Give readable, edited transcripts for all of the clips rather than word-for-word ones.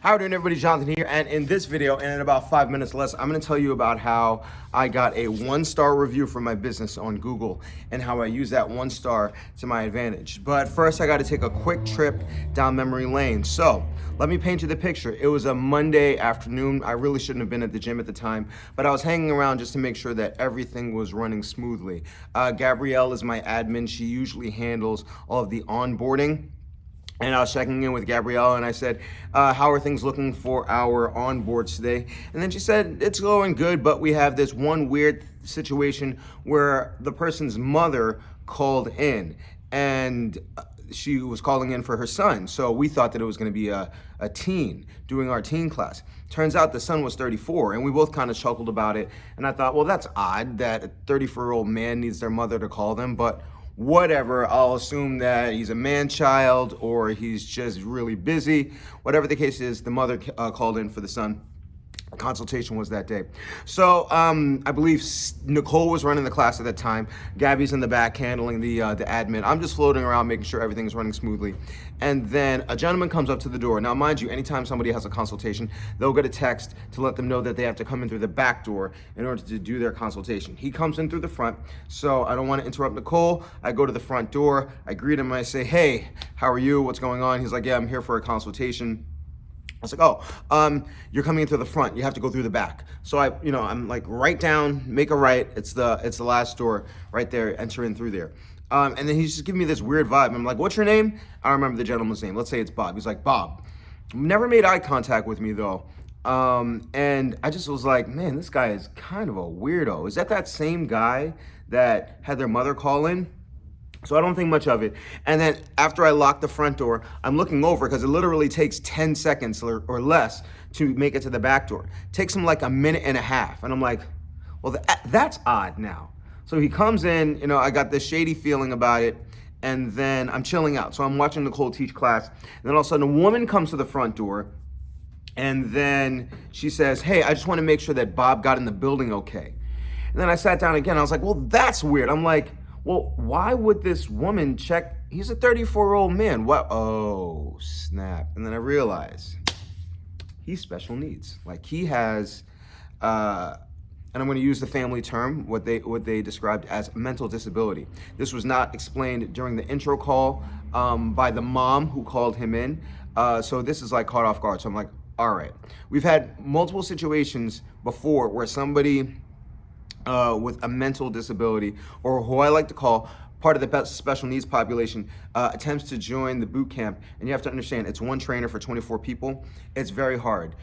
How are you doing, everybody? Jonathan here, and in this video, and in about 5 minutes less, I'm going to tell you about how I got a 1-star review for my business on Google and how I use that 1 star to my advantage. But first, I got to take a quick trip down memory lane. So let me paint you the picture. It was a Monday afternoon. I really shouldn't have been at the gym at the time, but I was hanging around just to make sure that everything was running smoothly. Gabrielle is my admin. She usually handles all of the onboarding. And I was checking in with Gabrielle and I said, how are things looking for our onboards today? And then she said, it's going good, but we have this one weird situation where the person's mother called in and she was calling in for her son. So we thought that it was gonna be a teen doing our teen class. Turns out the son was 34 and we both kind of chuckled about it. And I thought, well, that's odd that a 34-year-old man needs their mother to call them, but whatever, I'll assume that he's a man-child or he's just really busy. Whatever the case is, the mother called in for the son. Consultation was that day. So I believe Nicole was running the class at that time. Gabby's in the back handling the admin. I'm just floating around making sure everything's running smoothly. And then a gentleman comes up to the door. Now, mind you, anytime somebody has a consultation, they'll get a text to let them know that they have to come in through the back door in order to do their consultation. He comes in through the front, so I don't want to interrupt Nicole. I go to the front door. I greet him. I say, hey, how are you? What's going on? He's like, yeah, I'm here for a consultation. I was like, oh, you're coming into the front. You have to go through the back. So I'm like, right down, make a right. It's the last door right there. Enter in through there. And then he's just giving me this weird vibe. I'm like, what's your name? I don't remember the gentleman's name. Let's say it's Bob. He's like, Bob. Never made eye contact with me though. And I just was like, man, this guy is kind of a weirdo. Is that same guy that had their mother call in? So I don't think much of it. And then after I lock the front door, I'm looking over because it literally takes 10 seconds or less to make it to the back door. It takes him like a minute and a half. And I'm like, well, that's odd now. So he comes in, I got this shady feeling about it. And then I'm chilling out. So I'm watching Nicole teach class. And then all of a sudden a woman comes to the front door. And then she says, hey, I just want to make sure that Bob got in the building okay. And then I sat down again. I was like, well, that's weird. I'm like, well, why would this woman check? He's a 34-year-old man. What? Oh, snap. And then I realized he's special needs. Like he has, and I'm going to use the family term, what they described as mental disability. This was not explained during the intro call by the mom who called him in. So this is like caught off guard. So I'm like, all right. We've had multiple situations before where somebody with a mental disability, or who I like to call part of the special needs population, attempts to join the boot camp. And you have to understand, it's one trainer for 24 people. It's very hard.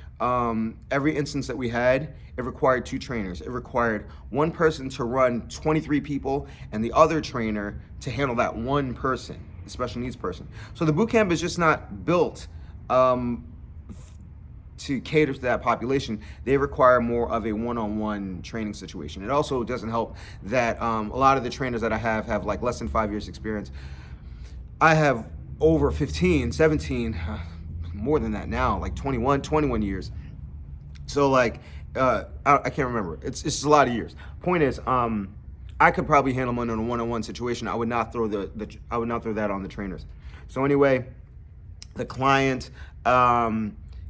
Every instance that we had, it required 2 trainers. It required one person to run 23 people and the other trainer to handle that one person, the special needs person. So the boot camp is just not built to cater to that population. They require more of a one-on-one training situation. It also doesn't help that a lot of the trainers that I have like less than 5 years experience. I have over 15, 17, more than that now, like 21 years. So like, I can't remember. It's just a lot of years. Point is, I could probably handle them in a one-on-one situation. I would not throw I would not throw that on the trainers. So anyway, the client,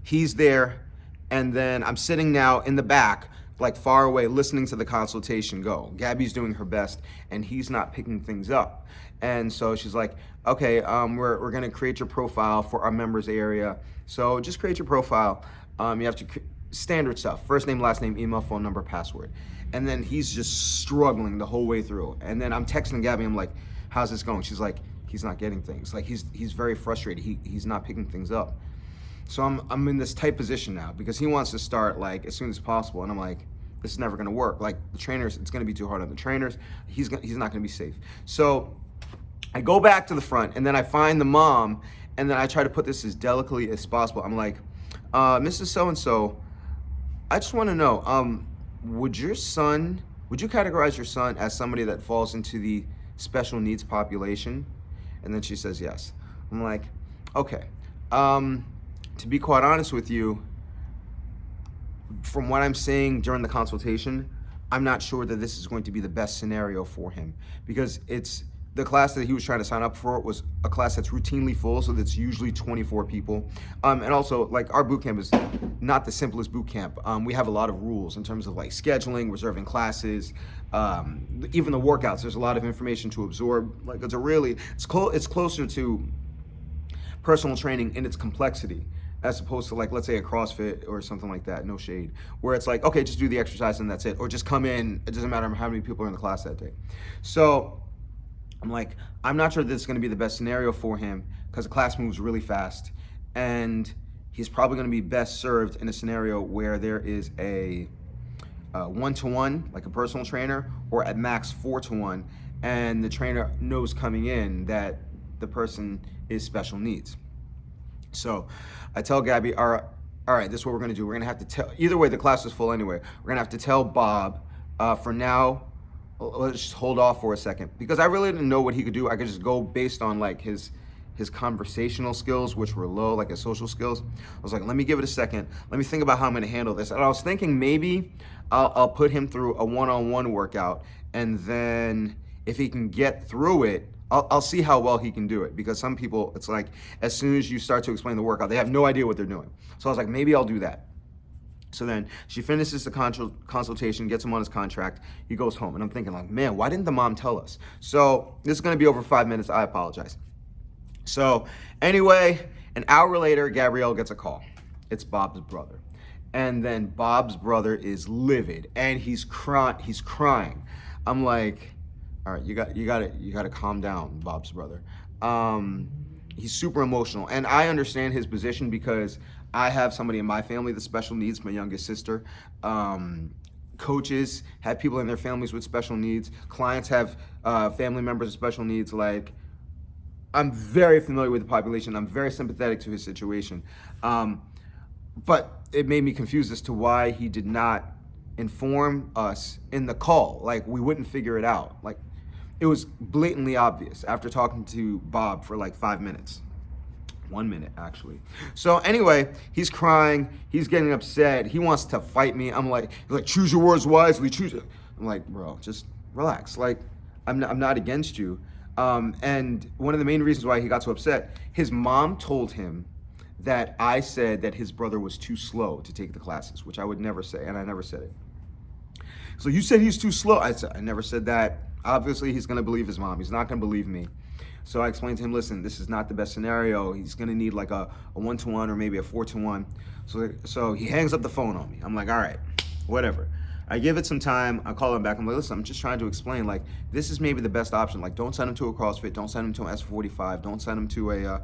he's there, and then I'm sitting now in the back, like far away, listening to the consultation go. Gabby's doing her best, and he's not picking things up. And so she's like, okay, we're gonna create your profile for our members area. So just create your profile. You have to, standard stuff, first name, last name, email, phone number, password. And then he's just struggling the whole way through. And then I'm texting Gabby, I'm like, how's this going? She's like, he's not getting things. Like he's very frustrated. He's not picking things up. So I'm in this tight position now because he wants to start like as soon as possible, and I'm like, this is never gonna work. Like the trainers, it's gonna be too hard on the trainers. He's not gonna be safe. So I go back to the front, and then I find the mom, and then I try to put this as delicately as possible. I'm like, Mrs. So-and-so, I just want to know, would you categorize your son as somebody that falls into the special needs population? And then she says yes. I'm like, okay. To be quite honest with you, from what I'm saying during the consultation, I'm not sure that this is going to be the best scenario for him because it's the class that he was trying to sign up for was a class that's routinely full, so that's usually 24 people. And also, like, our boot camp is not the simplest boot camp. We have a lot of rules in terms of like scheduling, reserving classes, even the workouts. There's a lot of information to absorb. Like, it's closer to personal training in its complexity, as opposed to, like, let's say a CrossFit or something like that, no shade, where it's like, okay, just do the exercise and that's it, or just come in, it doesn't matter how many people are in the class that day. So I'm like, I'm not sure this is gonna be the best scenario for him because the class moves really fast, and he's probably gonna be best served in a scenario where there is a one-to-one, like a personal trainer, or at max 4-to-1, and the trainer knows coming in that the person is special needs. So I tell Gabby, all right, this is what we're gonna do. We're gonna have to tell, either way, the class is full anyway. We're gonna have to tell Bob, for now, let's just hold off for a second, because I really didn't know what he could do. I could just go based on like his conversational skills, which were low, like his social skills. I was like, let me give it a second. Let me think about how I'm gonna handle this. And I was thinking maybe I'll put him through a one-on-one workout, and then if he can get through it, I'll see how well he can do it, because some people, it's like, as soon as you start to explain the workout, they have no idea what they're doing. So I was like, maybe I'll do that. So then she finishes the consultation, gets him on his contract, he goes home. And I'm thinking like, man, why didn't the mom tell us? So this is gonna be over 5 minutes, I apologize. So anyway, an hour later, Gabrielle gets a call. It's Bob's brother. And then Bob's brother is livid and he's crying. I'm like, all right, you gotta calm down, Bob's brother. He's super emotional, and I understand his position because I have somebody in my family with special needs, my youngest sister. Coaches have people in their families with special needs. Clients have family members with special needs. Like, I'm very familiar with the population. I'm very sympathetic to his situation. But it made me confused as to why he did not inform us in the call. Like, we wouldn't figure it out. Like, it was blatantly obvious after talking to Bob for like 5 minutes. 1 minute, actually. So anyway, he's crying, he's getting upset, he wants to fight me. I'm like, choose your words wisely, choose it. I'm like, bro, just relax. Like, I'm not against you. And one of the main reasons why he got so upset, his mom told him that I said that his brother was too slow to take the classes, which I would never say, and I never said it. So you said he's too slow. I never said that. Obviously, he's gonna believe his mom. He's not gonna believe me. So I explained to him, listen, this is not the best scenario. He's gonna need like a 1-to-1 or maybe a 4-to-1. So he hangs up the phone on me. I'm like, all right, whatever. I give it some time. I call him back. I'm like, listen, I'm just trying to explain, like, this is maybe the best option. Like, don't send him to a CrossFit. Don't send him to an S45. Don't send him to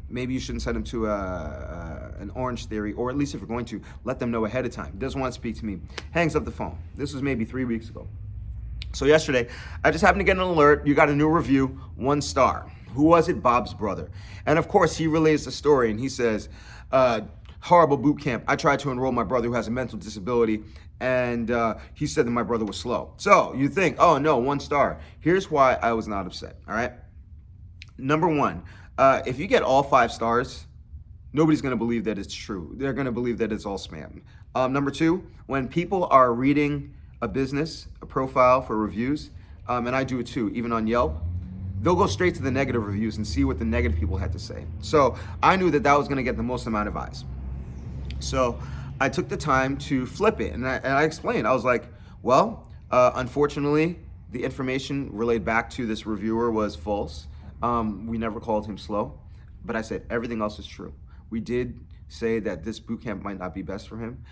maybe you shouldn't send him to an Orange Theory, or at least if you're going to, let them know ahead of time. Doesn't want to speak to me. Hangs up the phone. This was maybe 3 weeks ago. So yesterday, I just happened to get an alert. You got a new review, 1 star. Who was it? Bob's brother. And of course, he relays the story and he says, horrible boot camp. I tried to enroll my brother who has a mental disability, and he said that my brother was slow. So you think, oh no, 1 star. Here's why I was not upset, all right? Number one, if you get all 5 stars, nobody's gonna believe that it's true. They're gonna believe that it's all spam. Number 2, when people are reading a business, a profile for reviews, and I do it too, even on Yelp, they'll go straight to the negative reviews and see what the negative people had to say. So I knew that was gonna get the most amount of eyes. So I took the time to flip it, and I explained. I was like, well, unfortunately, the information relayed back to this reviewer was false. We never called him slow, but I said everything else is true. We did say that this boot camp might not be best for him.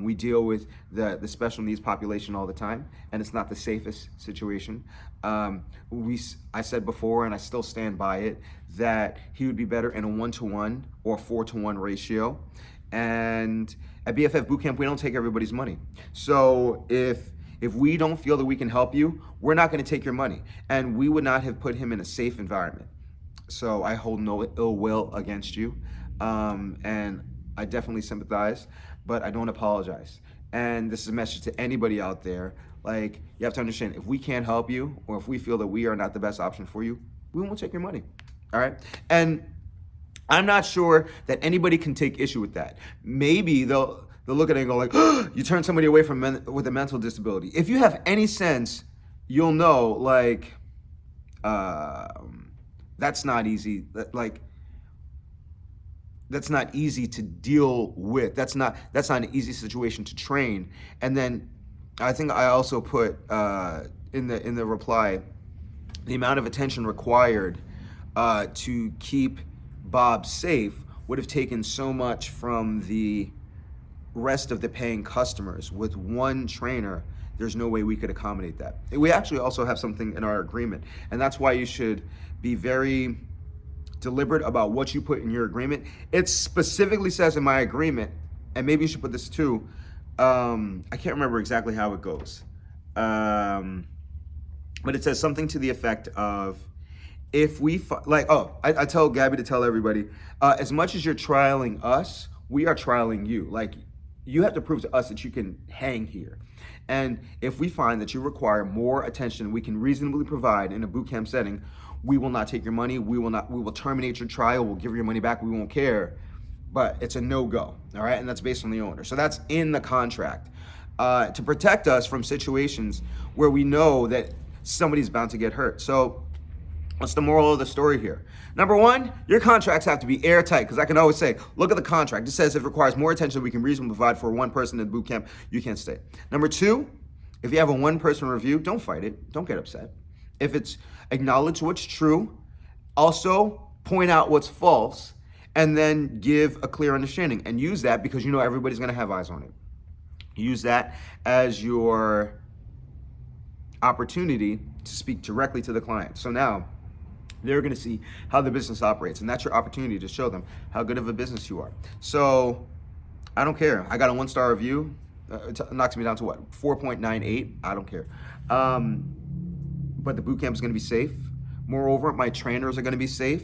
We deal with the special needs population all the time, and it's not the safest situation. I said before, and I still stand by it, that he would be better in a 1-to-1 or 4-to-1 ratio. And at BFF Bootcamp, we don't take everybody's money. So if we don't feel that we can help you, we're not gonna take your money. And we would not have put him in a safe environment. So I hold no ill will against you. And I definitely sympathize, but I don't apologize. And this is a message to anybody out there. Like, you have to understand, if we can't help you, or if we feel that we are not the best option for you, we won't take your money, all right? And I'm not sure that anybody can take issue with that. Maybe they'll look at it and go like, oh, you turn somebody away from with a mental disability. If you have any sense, you'll know, like, That's not easy. That's not easy to deal with. That's not an easy situation to train. And then I think I also put in the reply the amount of attention required to keep Bob safe would have taken so much from the rest of the paying customers. With one trainer, there's no way we could accommodate that. We actually also have something in our agreement, and that's why you should be very deliberate about what you put in your agreement. It specifically says in my agreement, and maybe you should put this too, I can't remember exactly how it goes, but it says something to the effect of, if we, I tell Gabby to tell everybody, as much as you're trialing us, we are trialing you. Like, you have to prove to us that you can hang here. And if we find that you require more attention than we can reasonably provide in a boot camp setting, we will not take your money. We will terminate your trial. We'll give you your money back. We won't care. But it's a no-go, all right? And that's based on the owner. So that's in the contract to protect us from situations where we know that somebody's bound to get hurt. So what's the moral of the story here? Number one, your contracts have to be airtight, because I can always say, look at the contract. It says if it requires more attention than we can reasonably provide for one person in the boot camp, you can't stay. Number two, if you have a one-person review, don't fight it. Don't get upset. If it's acknowledge what's true, also point out what's false, and then give a clear understanding, and use that because you know everybody's going to have eyes on it. Use that as your opportunity to speak directly to the client. So now they're going to see how the business operates, and that's your opportunity to show them how good of a business you are. So I don't care. I got a 1-star review. It knocks me down to what? 4.98. I don't care. But the boot camp is going to be safe. Moreover, my trainers are going to be safe.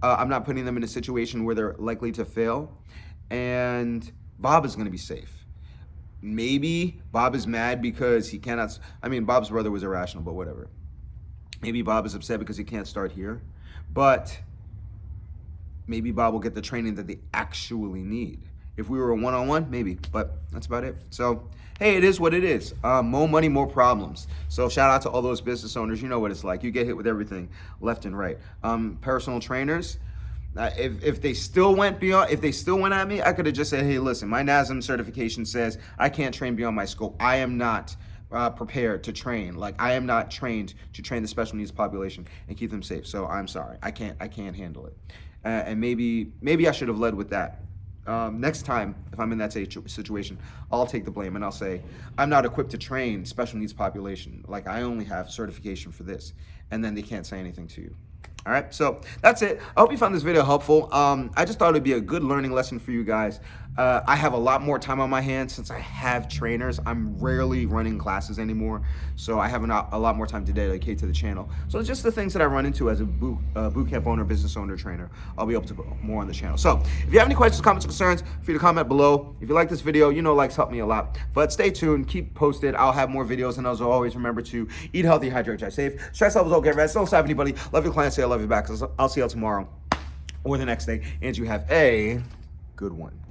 I'm not putting them in a situation where they're likely to fail. And Bob is going to be safe. Maybe Bob is mad because he cannot, Bob's brother was irrational, but whatever. Maybe Bob is upset because he can't start here. But maybe Bob will get the training that they actually need. If we were a one-on-one, maybe, but that's about it. So, hey, it is what it is. More money, more problems. So shout out to all those business owners. You know what it's like. You get hit with everything left and right. Personal trainers, if they still went at me, I could have just said, hey, listen, my NASM certification says I can't train beyond my scope. I am not prepared to train. Like, I am not trained to train the special needs population and keep them safe. So I'm sorry, I can't handle it. And maybe I should have led with that. Next time, if I'm in that situation, I'll take the blame and I'll say, I'm not equipped to train special needs population. Like, I only have certification for this. And then they can't say anything to you. All right, so that's it. I hope you found this video helpful. I just thought it'd be a good learning lesson for you guys. I have a lot more time on my hands since I have trainers. I'm rarely running classes anymore, so I have a lot more time to dedicate to the channel. So it's just the things that I run into as a boot camp owner, business owner, trainer. I'll be able to put more on the channel. So if you have any questions, comments, or concerns, feel free to comment below. If you like this video, you know likes help me a lot. But stay tuned, keep posted. I'll have more videos, and as always, remember to eat healthy, hydrate, drive safe. Stress levels don't get rest. Don't stab anybody. Love your clients, say I love you back. I'll see you all tomorrow or the next day, and you have a good one.